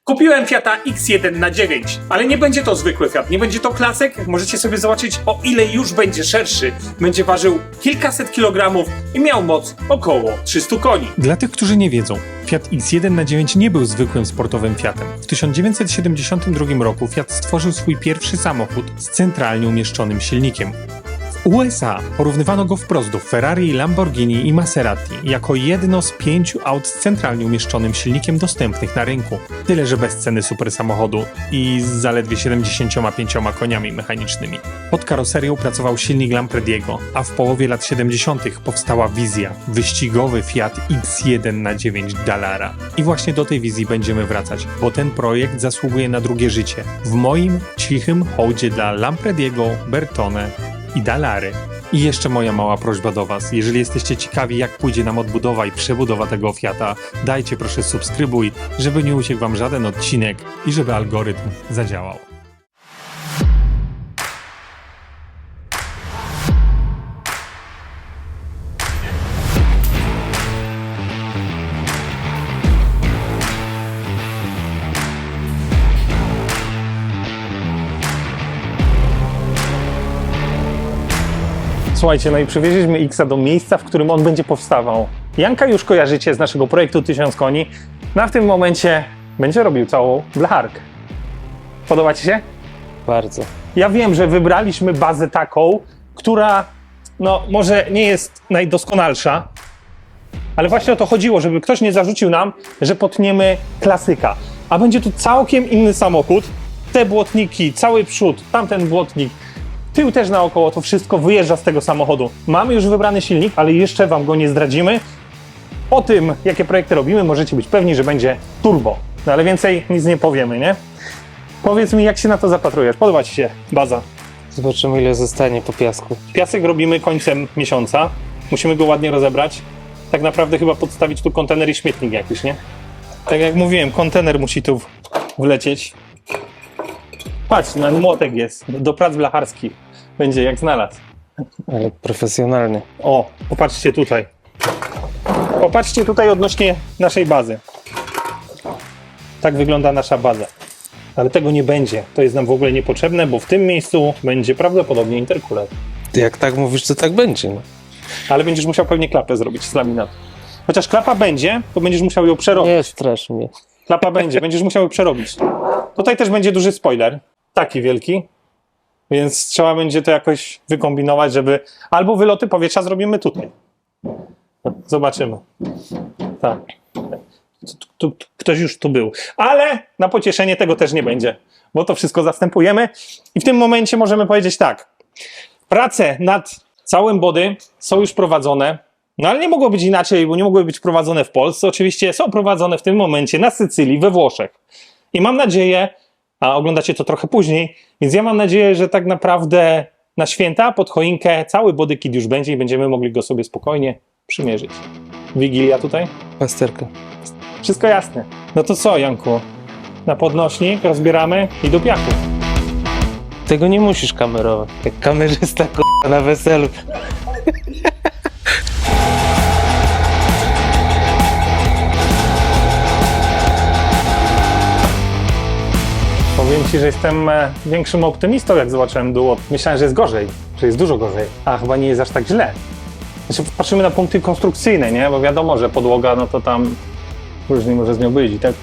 Kupiłem Fiata X1 na 9, ale nie będzie to zwykły Fiat, nie będzie to klasyk. Możecie sobie zobaczyć, o ile już będzie szerszy. Będzie ważył kilkaset kilogramów i miał moc około 300 koni. Dla tych, którzy nie wiedzą, Fiat X1 na 9 nie był zwykłym sportowym Fiatem. W 1972 roku Fiat stworzył swój pierwszy samochód z centralnie umieszczonym silnikiem. W USA porównywano go wprost do Ferrari, Lamborghini i Maserati jako jedno z 5 aut z centralnie umieszczonym silnikiem dostępnych na rynku. Tyle, że bez ceny super samochodu i z zaledwie 75 koniami mechanicznymi. Pod karoserią pracował silnik Lamprediego, a w połowie lat 70. powstała wizja – wyścigowy Fiat X1 na 9 Dallara. I właśnie do tej wizji będziemy wracać, bo ten projekt zasługuje na drugie życie. W moim cichym hołdzie dla Lamprediego, Bertone i Dallary. I jeszcze moja mała prośba do Was. Jeżeli jesteście ciekawi, jak pójdzie nam odbudowa i przebudowa tego Fiata, dajcie proszę subskrybuj, żeby nie uciekł Wam żaden odcinek i żeby algorytm zadziałał. Słuchajcie, no i przywieźliśmy X-a do miejsca, w którym on będzie powstawał. Janka już kojarzycie z naszego projektu 1000 koni. No a w tym momencie będzie robił całą blacharkę. Podoba Ci się? Bardzo. Ja wiem, że wybraliśmy bazę taką, która no może nie jest najdoskonalsza, ale właśnie o to chodziło, żeby ktoś nie zarzucił nam, że potniemy klasyka. A będzie to całkiem inny samochód. Te błotniki, cały przód, tamten błotnik, tył też naokoło, to wszystko wyjeżdża z tego samochodu. Mamy już wybrany silnik, ale jeszcze Wam go nie zdradzimy. O tym, jakie projekty robimy, możecie być pewni, że będzie turbo. No ale więcej nic nie powiemy, nie? Powiedz mi, jak się na to zapatrujesz? Podoba Ci się baza? Zobaczymy, ile zostanie po piasku. Piasek robimy końcem miesiąca. Musimy go ładnie rozebrać. Tak naprawdę chyba podstawić tu kontener i śmietnik jakiś, nie? Tak jak mówiłem, kontener musi tu wlecieć. Patrz, na młotek jest. Do prac blacharskich. Będzie jak znalazł. Ale profesjonalny. O, popatrzcie tutaj. Popatrzcie tutaj odnośnie naszej bazy. Tak wygląda nasza baza. Ale tego nie będzie. To jest nam w ogóle niepotrzebne, bo w tym miejscu będzie prawdopodobnie interkuler. Ty jak tak mówisz, to tak będzie. No. Ale będziesz musiał pewnie klapę zrobić z laminatu. Chociaż klapa będzie, to będziesz musiał ją przerobić. Nie strasz mnie. Klapa będzie, będziesz musiał ją przerobić. Tutaj też będzie duży spoiler. Taki wielki. Więc trzeba będzie to jakoś wykombinować, żeby... Albo wyloty powietrza zrobimy tutaj. Zobaczymy. Tak. Ktoś już tu był. Ale na pocieszenie tego też nie będzie. Bo to wszystko zastępujemy. I w tym momencie możemy powiedzieć tak. Prace nad całym body są już prowadzone. No ale nie mogło być inaczej, bo nie mogły być prowadzone w Polsce. Oczywiście są prowadzone w tym momencie na Sycylii, we Włoszech. I mam nadzieję, a oglądacie to trochę później, więc ja mam nadzieję, że tak naprawdę na święta, pod choinkę, cały body kit już będzie i będziemy mogli go sobie spokojnie przymierzyć. Wigilia tutaj? Pasterka. Wszystko jasne. No to co, Janku? Na podnośnik rozbieramy i do piachu. Tego nie musisz kamerować. Jak kamerzysta na weselu. Powiem Ci, że jestem większym optymistą, jak zobaczyłem duo. Myślałem, że jest gorzej, że jest dużo gorzej, a chyba nie jest aż tak źle. Znaczy, patrzymy na punkty konstrukcyjne, nie? Bo wiadomo, że podłoga, no to tam różnie może z nią być i tak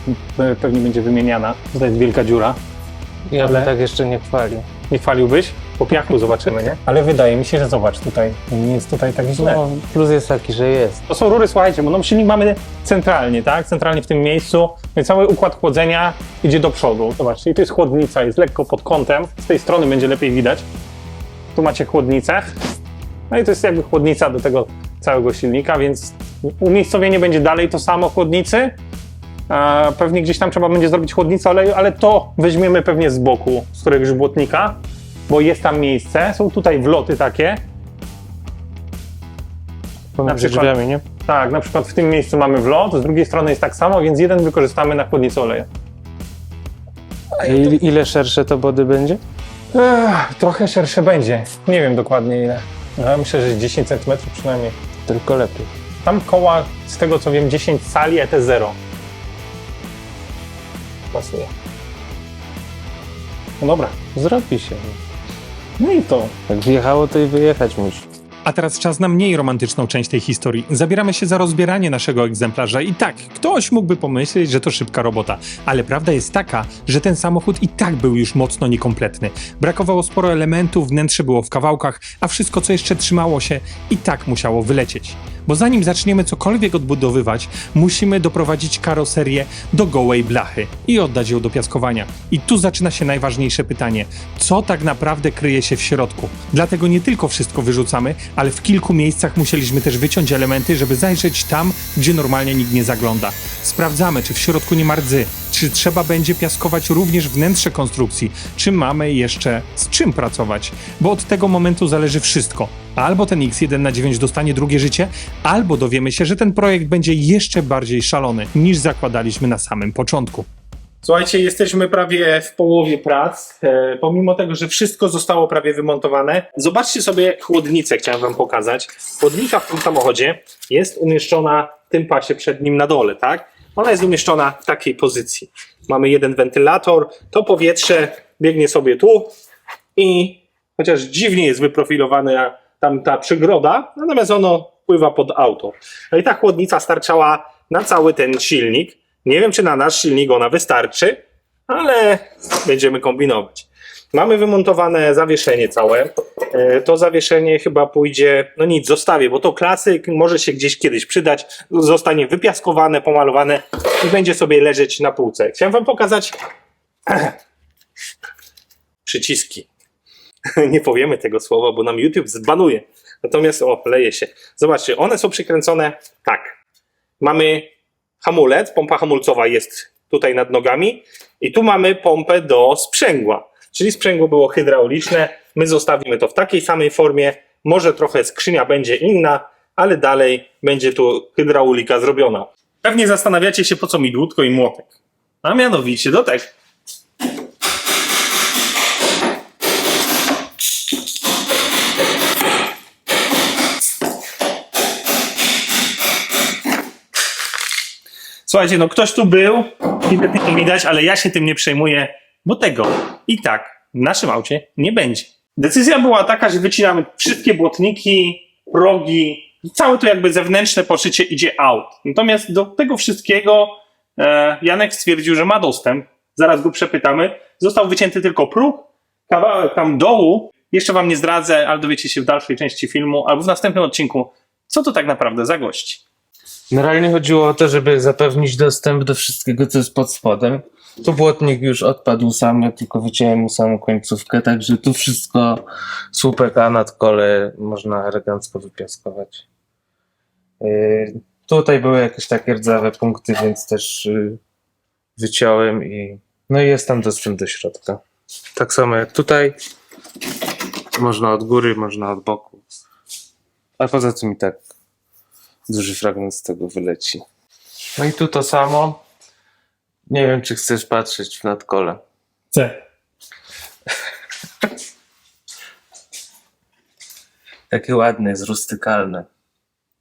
pewnie będzie wymieniana. Tutaj jest wielka dziura. Ja Ale- bym tak jeszcze nie chwalił. Nie chwaliłbyś? Po piachu zobaczymy, nie? Ale wydaje mi się, że zobacz tutaj, nie jest tutaj tak źle. No, plus jest taki, że jest. To są rury, słuchajcie, bo no silnik mamy centralnie, tak? Centralnie w tym miejscu. Więc cały układ chłodzenia idzie do przodu. Zobaczcie, i to jest chłodnica, jest lekko pod kątem. Z tej strony będzie lepiej widać. Tu macie chłodnicę. No i to jest jakby chłodnica do tego całego silnika, więc umiejscowienie będzie dalej to samo chłodnicy. Pewnie gdzieś tam trzeba będzie zrobić chłodnicę oleju, ale to weźmiemy pewnie z boku, z któregoś błotnika, bo jest tam miejsce. Są tutaj wloty takie. Pomiędzy przykład- drzwiami, nie? Tak, na przykład w tym miejscu mamy wlot, z drugiej strony jest tak samo, więc jeden wykorzystamy na chłodnicę oleju. I ile szersze to body będzie? Trochę szersze będzie. Nie wiem dokładnie ile. Ja myślę, że 10 cm przynajmniej. Tylko lepiej. Tam koła, z tego co wiem, 10 cali ET0. pasuje. No dobra. Zrobi się. No i to. Jak wjechało, to i wyjechać musi. A teraz czas na mniej romantyczną część tej historii. Zabieramy się za rozbieranie naszego egzemplarza i tak, ktoś mógłby pomyśleć, że to szybka robota, ale prawda jest taka, że ten samochód i tak był już mocno niekompletny. Brakowało sporo elementów, wnętrze było w kawałkach, a wszystko, co jeszcze trzymało się, i tak musiało wylecieć. Bo zanim zaczniemy cokolwiek odbudowywać, musimy doprowadzić karoserię do gołej blachy i oddać ją do piaskowania. I tu zaczyna się najważniejsze pytanie. Co tak naprawdę kryje się w środku? Dlatego nie tylko wszystko wyrzucamy, ale w kilku miejscach musieliśmy też wyciąć elementy, żeby zajrzeć tam, gdzie normalnie nikt nie zagląda. Sprawdzamy, czy w środku nie ma rdzy, czy trzeba będzie piaskować również wnętrze konstrukcji, czy mamy jeszcze z czym pracować. Bo od tego momentu zależy wszystko. Albo ten X1/9 dostanie drugie życie, albo dowiemy się, że ten projekt będzie jeszcze bardziej szalony, niż zakładaliśmy na samym początku. Słuchajcie, jesteśmy prawie w połowie prac, pomimo tego, że wszystko zostało prawie wymontowane. Zobaczcie sobie chłodnicę, chciałem wam pokazać. Chłodnica w tym samochodzie jest umieszczona w tym pasie przed nim na dole, tak? Ona jest umieszczona w takiej pozycji. Mamy jeden wentylator, to powietrze biegnie sobie tu i chociaż dziwnie jest wyprofilowana tam ta przygroda, natomiast ono wpływa pod auto. No i ta chłodnica starczała na cały ten silnik. Nie wiem, czy na nasz silnik ona wystarczy, ale będziemy kombinować. Mamy wymontowane zawieszenie całe. To zawieszenie chyba pójdzie, no nic, zostawię, bo to klasyk, może się gdzieś kiedyś przydać. Zostanie wypiaskowane, pomalowane i będzie sobie leżeć na półce. Chciałem wam pokazać przyciski. Nie powiemy tego słowa, bo nam YouTube zbanuje. Natomiast, leje się. Zobaczcie, one są przykręcone tak. Mamy hamulec, pompa hamulcowa jest tutaj nad nogami i tu mamy pompę do sprzęgła. Czyli sprzęgło było hydrauliczne. My zostawimy to w takiej samej formie. Może trochę skrzynia będzie inna, ale dalej będzie tu hydraulika zrobiona. Pewnie zastanawiacie się, po co mi dłutko i młotek. A mianowicie do tego. Słuchajcie, no ktoś tu był, nie widać, ale ja się tym nie przejmuję, bo tego i tak w naszym aucie nie będzie. Decyzja była taka, że wycinamy wszystkie błotniki, progi, całe to jakby zewnętrzne poszycie idzie out. Natomiast do tego wszystkiego Janek stwierdził, że ma dostęp. Zaraz go przepytamy. Został wycięty tylko próg, kawałek tam dołu. Jeszcze wam nie zdradzę, ale dowiecie się w dalszej części filmu albo w następnym odcinku, co to tak naprawdę za gość. Generalnie chodziło o to, żeby zapewnić dostęp do wszystkiego, co jest pod spodem. Tu błotnik już odpadł sam, ja tylko wyciąłem mu samą końcówkę, także tu wszystko słupek, a nad kole można elegancko wypiaskować. Tutaj były jakieś takie rdzawe punkty, więc też wyciąłem i no i jest tam dostęp do środka. Tak samo jak tutaj. Można od góry, można od boku. A poza tym i tak duży fragment z tego wyleci. No i tu to samo. Nie wiem, czy chcesz patrzeć w nadkole. Chcę. Takie ładne, jest rustykalne.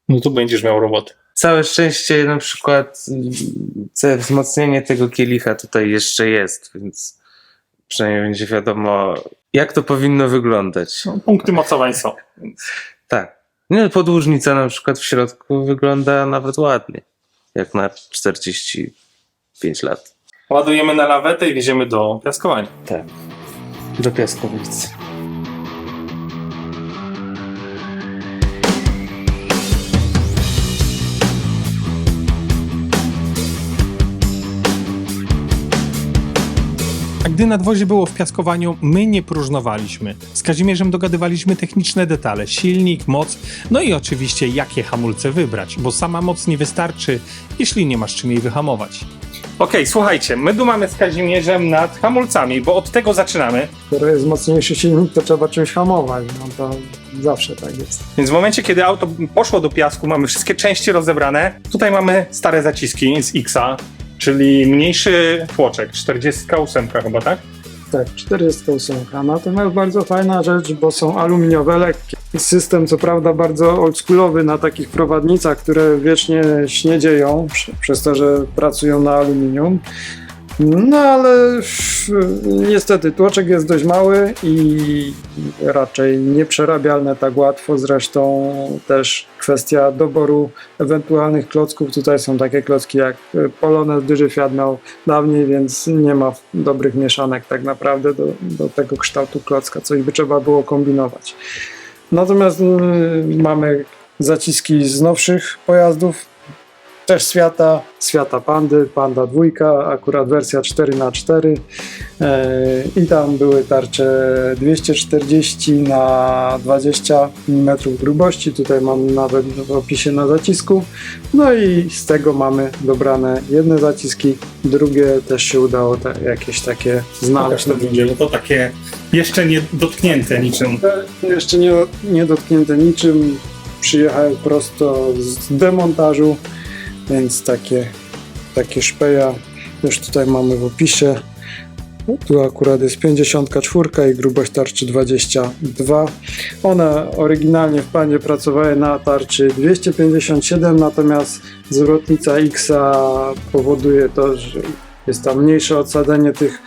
No tu będziesz miał robotę. Całe szczęście na przykład wzmocnienie tego kielicha tutaj jeszcze jest, więc przynajmniej będzie wiadomo, jak to powinno wyglądać. No, punkty mocowań są. Tak. No, podłużnica na przykład w środku wygląda nawet ładnie, jak na 45 lat. Ładujemy na lawetę i wieziemy do piaskowania. Tak. Do piaskownicy. A gdy nadwozie było w piaskowaniu, my nie próżnowaliśmy. Z Kazimierzem dogadywaliśmy techniczne detale, silnik, moc, no i oczywiście jakie hamulce wybrać, bo sama moc nie wystarczy, jeśli nie masz czym jej wyhamować. Okej, słuchajcie, my dumamy z Kazimierzem nad hamulcami, bo od tego zaczynamy. Skoro jest mocniejszy silnik, to trzeba czymś hamować, no to zawsze tak jest. Więc w momencie, kiedy auto poszło do piasku, mamy wszystkie części rozebrane. Tutaj mamy stare zaciski z X-a, czyli mniejszy tłoczek, 48 chyba, tak? Tak, 48. Natomiast bardzo fajna rzecz, bo są aluminiowe, lekkie. System co prawda bardzo oldschoolowy na takich prowadnicach, które wiecznie śniedzieją, przez to, że pracują na aluminium. No ale niestety tłoczek jest dość mały i raczej nieprzerabialne tak łatwo. Zresztą też kwestia doboru ewentualnych klocków. Tutaj są takie klocki jak Polonez, duży Fiat miał dawniej, więc nie ma dobrych mieszanek tak naprawdę do tego kształtu klocka. Coś by trzeba było kombinować. Natomiast mamy zaciski z nowszych pojazdów, też Fiata Pandy, Panda 2, akurat wersja 4x4 i tam były tarcze 240 na 20 mm grubości, tutaj mam nawet w opisie na zacisku, no i z tego mamy dobrane jedne zaciski, drugie też się udało jakieś takie znaleźć. To będzie, no to takie jeszcze nie dotknięte niczym. Jeszcze nie dotknięte niczym, przyjechałem prosto z demontażu. Więc takie szpeja już tutaj mamy w opisie. Tu akurat jest 54 i grubość tarczy 22. One oryginalnie w Pandzie pracowały na tarczy 257, natomiast zwrotnica X-a powoduje to, że jest tam mniejsze odsadzenie tych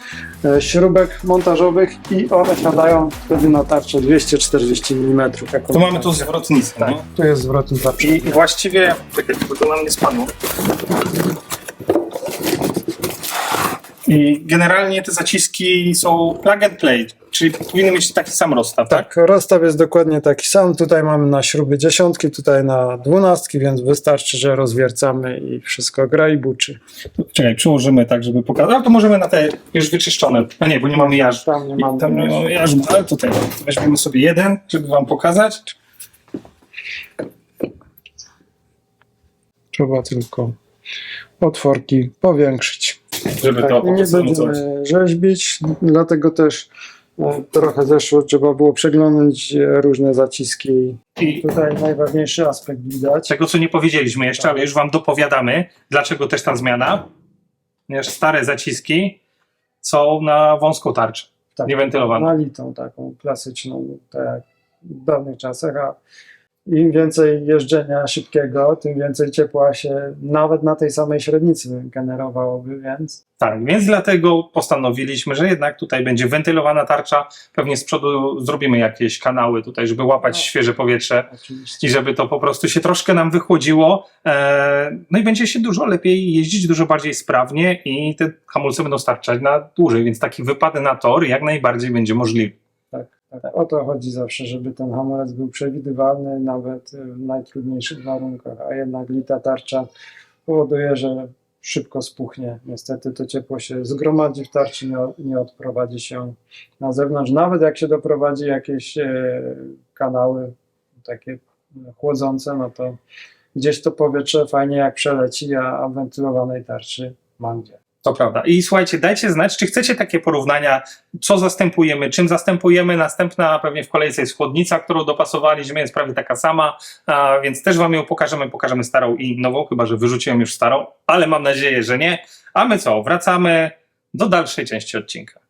śrubek montażowych i one siadają wtedy na tarczę 240 mm. To mamy tu zwrotnicę. Tak, No? tu jest zwrotnica. I właściwie, bo to nam nie spadło. I generalnie te zaciski są plug and play, czyli powinny mieć taki sam rozstaw, tak? Tak, rozstaw jest dokładnie taki sam. Tutaj mamy na śruby 10, tutaj na 12, więc wystarczy, że rozwiercamy i wszystko gra i buczy. Czekaj, przyłożymy tak, żeby pokazać. Ale to możemy na te już wyczyszczone. A nie, bo nie mamy jarzmu. Tam nie mamy Tam nie mamy jarzmu, ale tutaj weźmiemy sobie jeden, żeby wam pokazać. Trzeba tylko otworki powiększyć. Żeby Tak, to po nie prostu będziemy rzeźbić, dlatego też trochę zeszło, trzeba było przeglądać różne zaciski. I Tutaj najważniejszy aspekt widać. tego, co nie powiedzieliśmy jeszcze, ale już wam dopowiadamy, dlaczego też ta zmiana. Ponieważ stare zaciski są na wąską tarczę, Tak, niewentylowaną. na litą taką klasyczną, tak jak w dawnych czasach, a im więcej jeżdżenia szybkiego, tym więcej ciepła się nawet na tej samej średnicy generowałoby, więc Tak, więc dlatego postanowiliśmy, że jednak tutaj będzie wentylowana tarcza. Pewnie z przodu zrobimy jakieś kanały tutaj, żeby łapać świeże powietrze oczywiście i żeby to po prostu się troszkę nam wychłodziło. No i będzie się dużo lepiej jeździć, dużo bardziej sprawnie i te hamulce będą starczać na dłużej, więc taki wypad na tor jak najbardziej będzie możliwy. tak. O to chodzi zawsze, żeby ten hamulec był przewidywalny nawet w najtrudniejszych warunkach, a jednak lita tarcza powoduje, że szybko spuchnie. Niestety to ciepło się zgromadzi w tarczy, nie odprowadzi się na zewnątrz. Nawet jak się doprowadzi jakieś kanały takie chłodzące, no to gdzieś to powietrze fajnie jak przeleci, a w wentylowanej tarczy ma gdzie. To prawda. I słuchajcie, dajcie znać, czy chcecie takie porównania, co zastępujemy, czym zastępujemy. Następna pewnie w kolejce jest chłodnica, którą dopasowaliśmy, jest prawie taka sama, więc też wam ją pokażemy starą i nową, chyba że wyrzuciłem już starą, ale mam nadzieję, że nie. A my co, wracamy do dalszej części odcinka.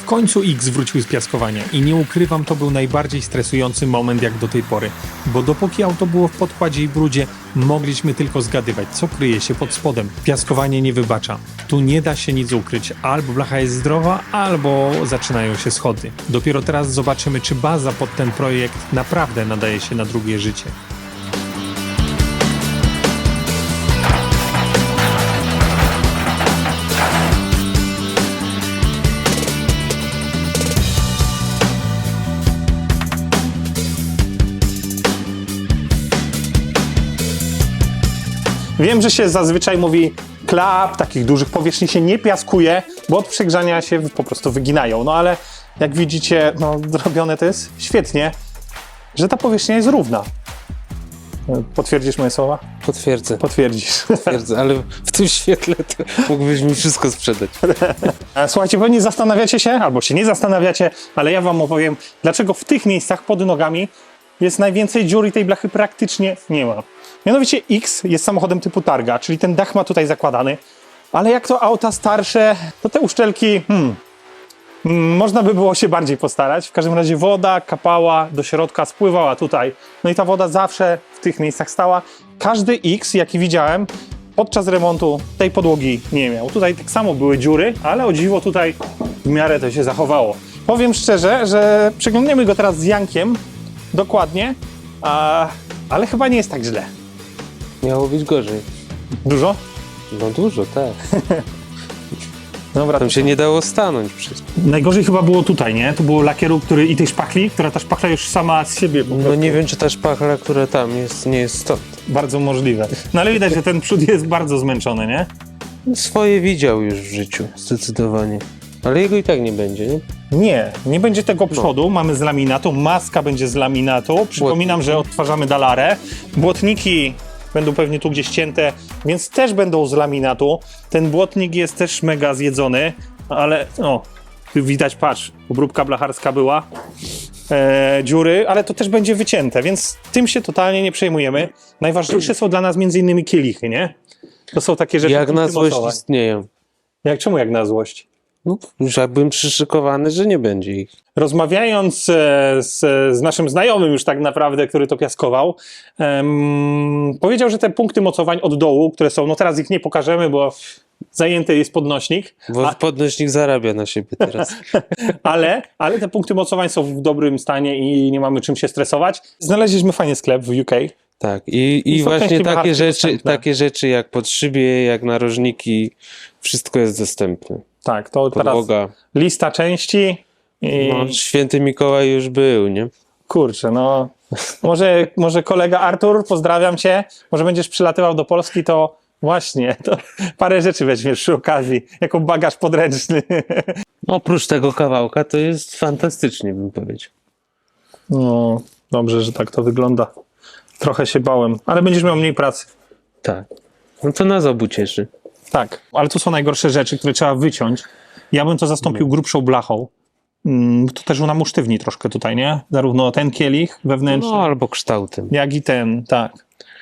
W końcu X wrócił z piaskowania i nie ukrywam, to był najbardziej stresujący moment jak do tej pory, bo dopóki auto było w podkładzie i brudzie, mogliśmy tylko zgadywać, co kryje się pod spodem. Piaskowanie nie wybacza. Tu nie da się nic ukryć. Albo blacha jest zdrowa, albo zaczynają się schody. Dopiero teraz zobaczymy, czy baza pod ten projekt naprawdę nadaje się na drugie życie. Wiem, że się zazwyczaj mówi klap, takich dużych powierzchni się nie piaskuje, bo od przegrzania się po prostu wyginają. No ale jak widzicie, no zrobione to jest świetnie, że ta powierzchnia jest równa. Potwierdzisz moje słowa? Potwierdzę, Potwierdzisz. ale w tym świetle to mógłbyś mi wszystko sprzedać. Słuchajcie, pewnie zastanawiacie się, albo się nie zastanawiacie, ale ja wam opowiem, dlaczego w tych miejscach pod nogami jest najwięcej dziur i tej blachy praktycznie nie ma. Mianowicie X jest samochodem typu targa, czyli ten dach ma tutaj zakładany, ale jak to auta starsze, to te uszczelki Można by było się bardziej postarać. W każdym razie woda kapała do środka, spływała tutaj. No i ta woda zawsze w tych miejscach stała. Każdy X, jaki widziałem, podczas remontu tej podłogi nie miał. Tutaj tak samo były dziury, ale o dziwo tutaj w miarę to się zachowało. Powiem szczerze, że przeglądniemy go teraz z Jankiem dokładnie, ale chyba nie jest tak źle. Miało być gorzej. Dużo? No dużo, tak. Dobra, Tam się nie dało stanąć wszystko. najgorzej chyba było tutaj, nie? Tu było lakieru, który i tej szpachli, która ta szpachla już sama z siebie po No prostu. nie wiem, czy ta szpachla, która tam jest, nie jest stąd. Bardzo możliwe. No ale widać, że ten przód jest bardzo zmęczony, nie? Swoje widział już w życiu, zdecydowanie. Ale jego i tak nie będzie, nie? Nie będzie tego przodu, mamy z laminatu, maska będzie z laminatu. Przypominam, że odtwarzamy dalarę. Błotniki będą pewnie tu gdzieś cięte, więc też będą z laminatu. Ten błotnik jest też mega zjedzony, ale o, tu widać, patrz, obróbka blacharska była, dziury, ale to też będzie wycięte, więc tym się totalnie nie przejmujemy. Najważniejsze są dla nas między innymi kielichy, nie? To są takie rzeczy... Jak na punkty złość mocowe. istnieją. Czemu jak na złość? No, już jakbym przyszykowany, że nie będzie ich. Rozmawiając z naszym znajomym już tak naprawdę, który to piaskował, powiedział, że te punkty mocowań od dołu, które są, no teraz ich nie pokażemy, bo zajęty jest podnośnik, Bo podnośnik zarabia na siebie teraz. ale te punkty mocowań są w dobrym stanie i nie mamy czym się stresować. Znaleźliśmy fajny sklep w UK. Tak, i są właśnie części takie rzeczy jak podszybie, jak narożniki, wszystko jest dostępne. Tak, to teraz Podłoga. lista części i No, święty Mikołaj już był, nie? kurczę, no może kolega Artur, pozdrawiam cię, może będziesz przylatywał do Polski, to właśnie, to parę rzeczy weźmiesz przy okazji, jako bagaż podręczny. Oprócz tego kawałka to jest fantastycznie, bym powiedział. No, dobrze, że tak to wygląda. Trochę się bałem, ale będziesz miał mniej pracy. Tak. No to nas obu cieszy. Tak, ale tu są najgorsze rzeczy, które trzeba wyciąć. Ja bym to zastąpił grubszą blachą. To też nam usztywni troszkę tutaj, nie? Zarówno ten kielich wewnętrzny, No albo kształtem. jak i ten, tak.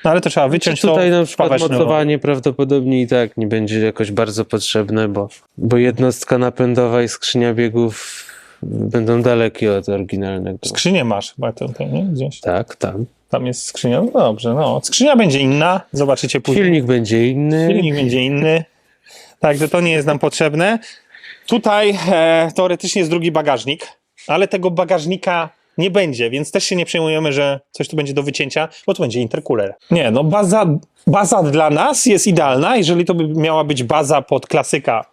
No ale to trzeba wyciąć. Tutaj to na przykład wpawać nowo. mocowanie prawdopodobnie i tak nie będzie jakoś bardzo potrzebne, bo jednostka napędowa i skrzynia biegów będą dalekie od oryginalnego. Skrzynię masz chyba tutaj, nie? Gdzieś. Tak, tam. Tam jest skrzynia. No dobrze, no. Skrzynia będzie inna, zobaczycie później. Silnik będzie inny. Silnik będzie inny. Także to nie jest nam potrzebne. Tutaj teoretycznie jest drugi bagażnik, ale tego bagażnika nie będzie, więc też się nie przejmujemy, że coś tu będzie do wycięcia, bo to będzie intercooler. Nie, no baza dla nas jest idealna, jeżeli to by miała być baza pod klasyka,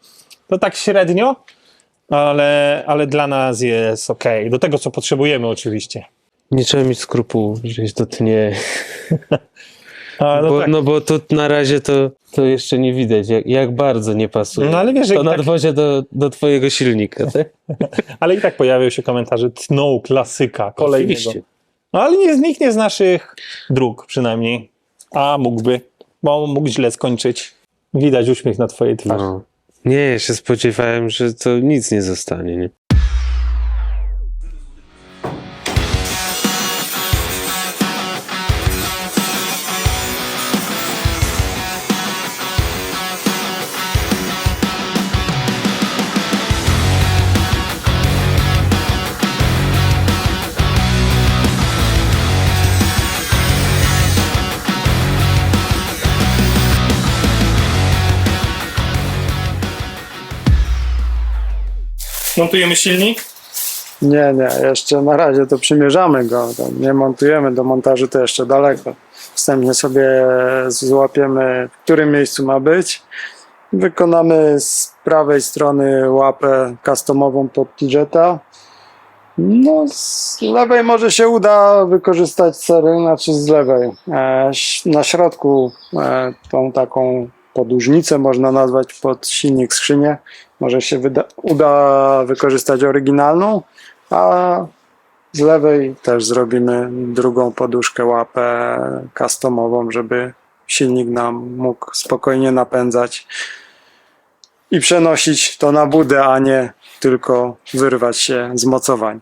to tak średnio, ale dla nas jest ok. Do tego, co potrzebujemy oczywiście. Nie trzeba mieć skrupułów, że to tnie. No tak. No bo tu na razie to jeszcze nie widać, jak bardzo nie pasuje. No ale wiesz, że to i tak- nadwozie do twojego silnika, tak? Ale i tak pojawiają się komentarze, tną klasyka, kolejnego. Oczywiście. No ale nikt nie z naszych dróg przynajmniej, a mógłby, bo mógł źle skończyć. Widać uśmiech na twojej twarzy. No. Nie, ja się spodziewałem, że to nic nie zostanie, nie? Montujemy silnik. Nie, jeszcze na razie to przymierzamy go, to nie montujemy, do montażu to jeszcze daleko. Wstępnie sobie złapiemy, w którym miejscu ma być. Wykonamy z prawej strony łapę customową pod T-Jetta. No, z lewej może się uda wykorzystać sery, znaczy z lewej. Na środku tą taką podłużnicę można nazwać pod silnik skrzynię. Może się uda wykorzystać oryginalną, a z lewej też zrobimy drugą poduszkę, łapę customową, żeby silnik nam mógł spokojnie napędzać i przenosić to na budę, a nie tylko wyrwać się z mocowań.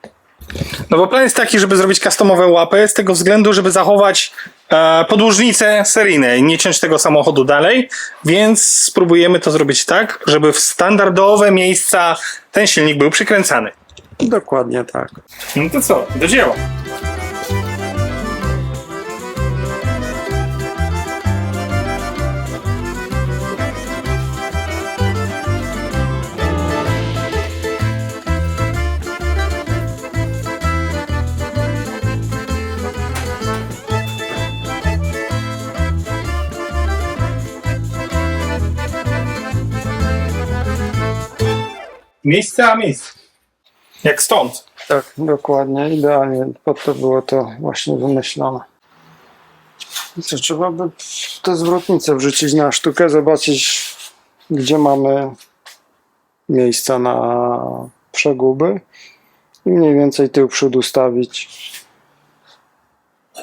No bo plan jest taki, żeby zrobić customowe łapy z tego względu, żeby zachować podłużnicę seryjne i nie ciąć tego samochodu dalej, więc spróbujemy to zrobić tak, żeby w standardowe miejsca ten silnik był przykręcany. Dokładnie tak. No to co? Do dzieła. Miejsce a miejsce. Jak stąd. Tak, dokładnie, idealnie. Po to było to właśnie wymyślone. Co, trzeba by te zwrotnice wrzucić na sztukę, zobaczyć, gdzie mamy miejsca na przeguby i mniej więcej tył przód ustawić.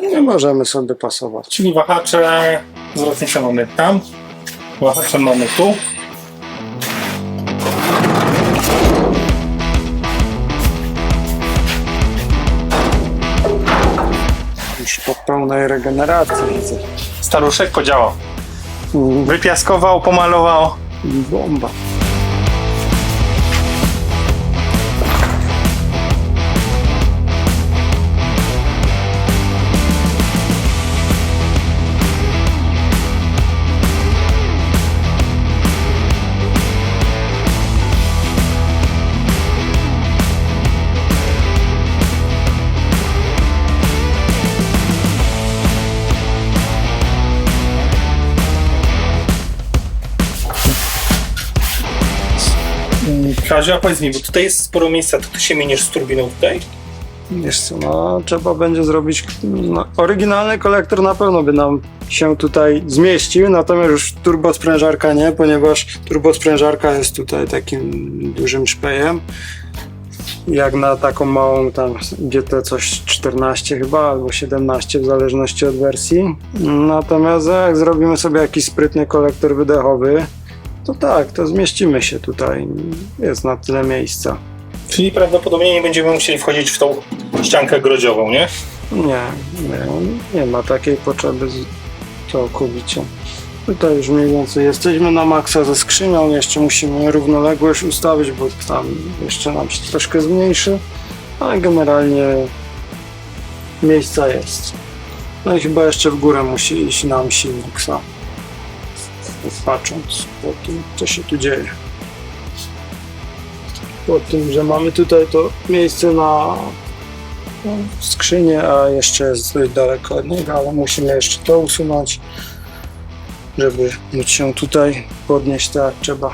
Nie możemy sobie pasować. Czyli wahacze, zwrotnicze mamy tam, wahacze mamy tu. Już po pełnej regeneracji widzę. Staruszek podziałał. Wypiaskował, pomalował. Bomba. Kaziu, a powiedz mi, bo tutaj jest sporo miejsca, to ty się miniesz z turbiną tutaj? Wiesz co, no trzeba będzie zrobić, no, oryginalny kolektor na pewno by nam się tutaj zmieścił, natomiast już turbosprężarka nie, ponieważ turbosprężarka jest tutaj takim dużym szpejem, jak na taką małą tam GT coś 14 chyba, albo 17 w zależności od wersji. Natomiast jak zrobimy sobie jakiś sprytny kolektor wydechowy, to tak, to zmieścimy się tutaj, jest na tyle miejsca. Czyli prawdopodobnie nie będziemy musieli wchodzić w tą ściankę grodziową, nie? Nie ma takiej potrzeby całkowicie. Tutaj już mniej więcej jesteśmy na maksa ze skrzynią, jeszcze musimy równoległość ustawić, bo tam jeszcze nam się troszkę zmniejszy, ale generalnie miejsca jest. No i chyba jeszcze w górę musi iść nam silnik sam, patrząc po tym, co się tu dzieje. Po tym, że mamy tutaj to miejsce na skrzynię, a jeszcze jest dość daleko od niego, ale musimy jeszcze to usunąć, żeby móc się tutaj podnieść tak jak trzeba.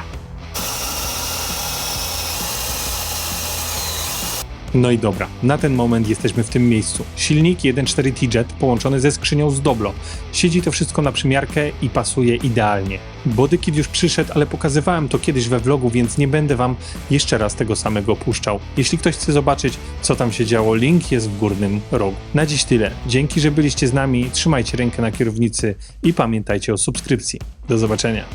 No i dobra, na ten moment jesteśmy w tym miejscu. Silnik 1.4 T-Jet połączony ze skrzynią z Doblo. Siedzi to wszystko na przymiarkę i pasuje idealnie. Bodykit już przyszedł, ale pokazywałem to kiedyś we vlogu, więc nie będę wam jeszcze raz tego samego puszczał. Jeśli ktoś chce zobaczyć, co tam się działo, link jest w górnym rogu. Na dziś tyle. Dzięki, że byliście z nami, trzymajcie rękę na kierownicy i pamiętajcie o subskrypcji. Do zobaczenia.